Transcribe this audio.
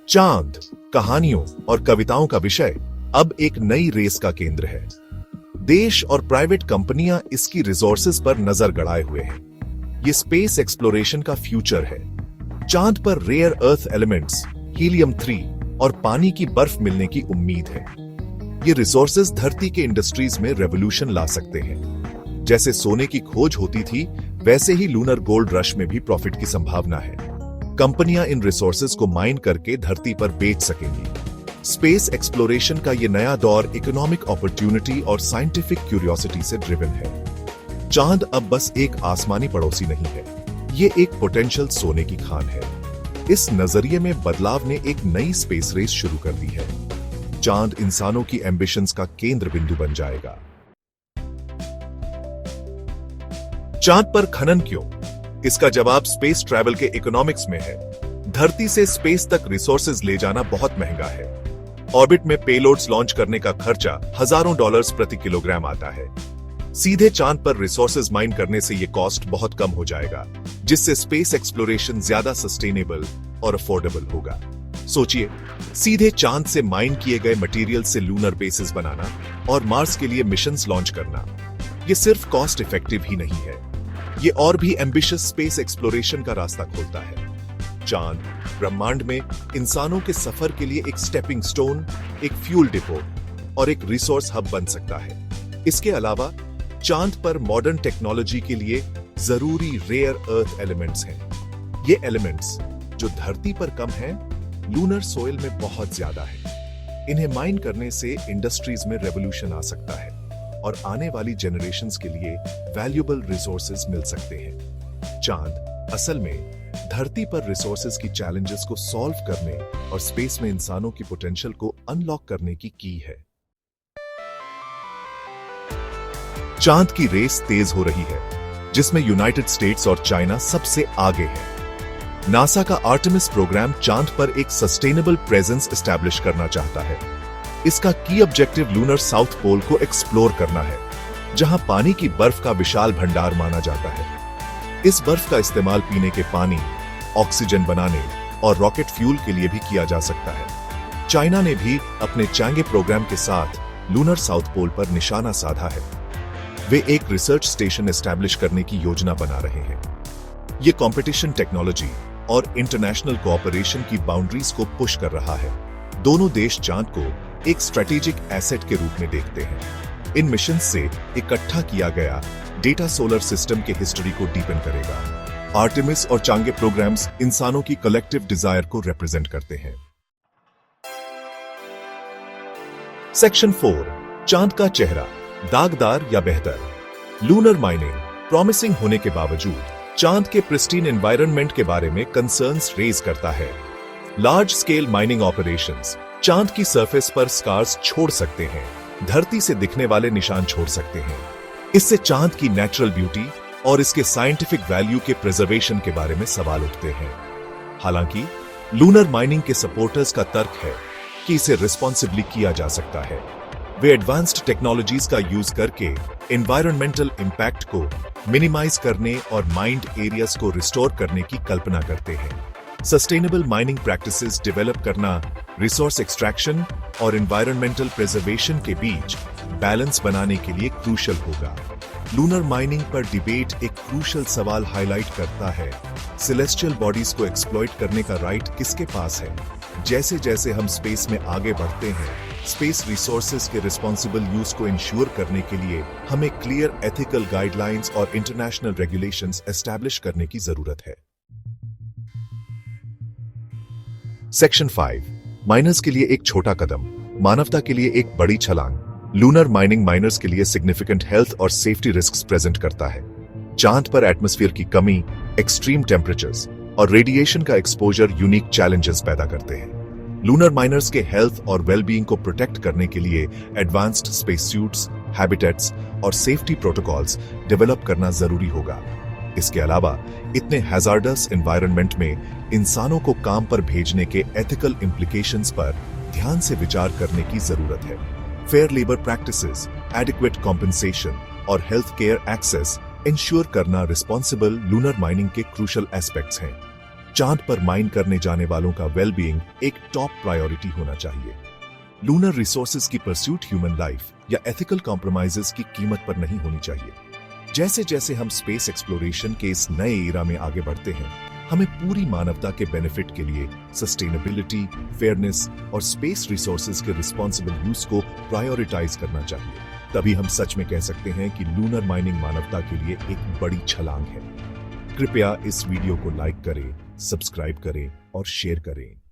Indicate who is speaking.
Speaker 1: चांद कहानियों और कविताओं का विषय अब एक नई रेस का केंद्र है। देश और प्राइवेट कंपनियां इसकी रिसोर्सेज पर नजर गड़ाए हुए हैं। ये स्पेस एक्सप्लोरेशन का फ्यूचर है। चांद पर रेयर अर्थ एलिमेंट्स, हीलियम 3 और पानी की बर्फ मिलने की उम्मीद है। ये रिसोर्सेज धरती के इंडस्ट्रीज में रेवोल्यूशन ला सकते हैं। जैसे सोने की खोज होती थी, वैसे ही लूनर गोल्ड रश में भी प्रॉफिट की संभावना है। कंपनियां इन रिसोर्सेज को माइन करके धरती पर बेच सकेंगी। स्पेस एक्सप्लोरेशन का ये नया दौर इकोनॉमिक अपॉर्चुनिटी और साइंटिफिक क्यूरियोसिटी से ड्रिवन है। चांद अब बस एक आसमानी पड़ोसी नहीं है, ये एक पोटेंशियल सोने की खान है। इस नजरिए में बदलाव ने एक नई स्पेस रेस शुरू कर दी है। चांद इंसानों की एम्बिशंस का केंद्र बिंदु बन जाएगा। चांद पर खनन क्यों? इसका जवाब स्पेस ट्रैवल के इकोनॉमिक्स में है। धरती से स्पेस तक रिसोर्सेज ले जाना बहुत महंगा है। ऑर्बिट में पेलोड्स लॉन्च करने का खर्चा हजारों डॉलर्स प्रति किलोग्राम आता है। सीधे चांद पर रिसोर्सेज माइन करने से यह कॉस्ट बहुत कम हो जाएगा, जिससे स्पेस एक्सप्लोरेशन ज्यादा सस्टेनेबल और अफोर्डेबल होगा। सोचिए, सीधे चांद से माइन किए गए मटेरियल से लूनर बेसिस बनाना और मार्स के लिए मिशंस लॉन्च करना, यह सिर्फ कॉस्ट इफेक्टिव ही नहीं है, ये और भी एम्बिशियस स्पेस एक्सप्लोरेशन का रास्ता खोलता है। चांद ब्रह्मांड में इंसानों के सफर के लिए एक स्टेपिंग स्टोन, एक फ्यूल डिपो और एक रिसोर्स हब बन सकता है। इसके अलावा चांद पर मॉडर्न टेक्नोलॉजी के लिए जरूरी रेयर अर्थ एलिमेंट्स हैं। ये एलिमेंट्स जो धरती पर कम हैं, लूनर सोइल में बहुत ज्यादा है। इन्हें माइन करने से इंडस्ट्रीज में रेवोल्यूशन आ सकता है और आने वाली जनरेशंस के लिए वैल्यूएबल रिसोर्सेज मिल सकते हैं। चांद असल में धरती पर रिसोर्सेज की चैलेंजेस को सॉल्व करने और स्पेस में इंसानों की पोटेंशियल को अनलॉक करने की है। चांद की रेस तेज हो रही है, जिसमें यूनाइटेड स्टेट्स और चाइना सबसे आगे है। नासा का आर्टेमिस प्रोग्राम चांद पर एक सस्टेनेबल प्रेजेंस एस्टैब्लिश करना चाहता है। इसका की ऑब्जेक्टिव लूनर साउथ पोल को एक्सप्लोर करना है, जहां पानी की बर्फ का विशाल भंडार माना जाता है। इस बर्फ का इस्तेमाल पीने के पानी, ऑक्सीजन बनाने और रॉकेट फ्यूल के लिए भी किया जा सकता है। चाइना ने भी अपने चैंगे प्रोग्राम के साथ लूनर साउथ पोल पर निशाना साधा है। वे एक रिसर्च स्टेशन एस्टैब्लिश करने की योजना बना रहे हैं। यह कंपटीशन टेक्नोलॉजी और इंटरनेशनल कोऑपरेशन की बाउंड्रीज को पुश कर रहा है। दोनों देश चांद को एक स्ट्रेटेजिक एसेट के रूप में देखते हैं। इन मिशन से इकट्ठा किया गया डेटा सोलर सिस्टम के हिस्ट्री को डीपन करेगा। आर्टेमिस और चांगे प्रोग्राम्स इंसानों की कलेक्टिव डिजायर को रिप्रेजेंट करते हैं। सेक्शन 4, चांद का चेहरा, दागदार या बेहतर। लूनर माइनिंग प्रॉमिसिंग होने के बावजूद चांद के प्रिस्टीन एनवायरनमेंट के बारे में कंसर्न्स रेज करता है। लार्ज स्केल माइनिंग ऑपरेशंस चांद की सरफेस पर स्कार्स छोड़ सकते हैं, धरती से दिखने वाले निशान छोड़ सकते हैं। इससे चांद की नेचुरल ब्यूटी और इसके साइंटिफिक वैल्यू के प्रिजर्वेशन के बारे में सवाल उठते हैं। हालांकि लूनर माइनिंग के सपोर्टर्स का तर्क है कि इसे रिस्पॉन्सिबली किया जा सकता है। वे एडवांस्ड टेक्नोलॉजीज का यूज करके एनवायरमेंटल इंपैक्ट को मिनिमाइज करने और माइंड एरियाज को रिस्टोर करने की कल्पना करते हैं। सस्टेनेबल माइनिंग प्रैक्टिसेस डेवलप करना रिसोर्स एक्सट्रैक्शन और एनवायरमेंटल प्रिजर्वेशन के बीच बैलेंस बनाने के लिए क्रूशल होगा। लूनर माइनिंग पर डिबेट एक क्रूशल सवाल हाईलाइट करता है, सेलेस्टियल बॉडीज को एक्सप्लॉइट करने का राइट किसके पास है? जैसे जैसे हम स्पेस में आगे बढ़ते हैं, स्पेस रिसोर्सेज के रिस्पॉन्सिबल यूज को इंश्योर करने के लिए हमें क्लियर एथिकल गाइडलाइंस और इंटरनेशनल रेगुलेशंस एस्टैब्लिश करने की जरूरत है। सेक्शन 5, माइनर्स के लिए एक छोटा कदम, मानवता के लिए एक बड़ी छलांग। लूनर माइनिंग माइनर्स के लिए सिग्निफिकेंट हेल्थ और सेफ्टी रिस्क्स प्रेजेंट करता है। चांद पर एटमॉस्फेयर की कमी, एक्सट्रीम टेम्परेचर्स और रेडिएशन का एक्सपोजर यूनिक चैलेंजेस पैदा करते हैं। लूनर माइनर्स के हेल्थ और वेलबीइंग को प्रोटेक्ट करने के लिए एडवांस्ड स्पेस सूट्स, हैबिटेट्स और सेफ्टी प्रोटोकॉल्स डेवलप करना जरूरी होगा। इसके अलावा इतने हैजार्डस एनवायरनमेंट में इंसानों को काम पर भेजने के एथिकल इंप्लीकेशंस पर ध्यान से विचार करने की जरूरत है। Fair labour practices, adequate compensation और हेल्थ केयर एक्सेस इंश्योर करना रिस्पॉन्सिबल लूनर माइनिंग के क्रूशल एस्पेक्ट्स हैं। चांद पर माइन करने जाने वालों का वेलबीइंग एक टॉप प्रायोरिटी होना चाहिए। लूनर रिसोर्सेज की परस्यूट ह्यूमन लाइफ या एथिकल कॉम्प्रोमाइजेस की कीमत पर नहीं होनी चाहिए। जैसे जैसे हम स्पेस एक्सप्लोरेशन के इस नए एरा में आगे बढ़ते हैं, हमें पूरी मानवता के बेनिफिट के लिए सस्टेनेबिलिटी, फेयरनेस और स्पेस रिसोर्सेज के रिस्पॉन्सिबल यूज को प्रायोरिटाइज करना चाहिए। तभी हम सच में कह सकते हैं कि लूनर माइनिंग मानवता के लिए एक बड़ी छलांग है। कृपया इस वीडियो को लाइक करें, सब्सक्राइब करें और शेयर करें।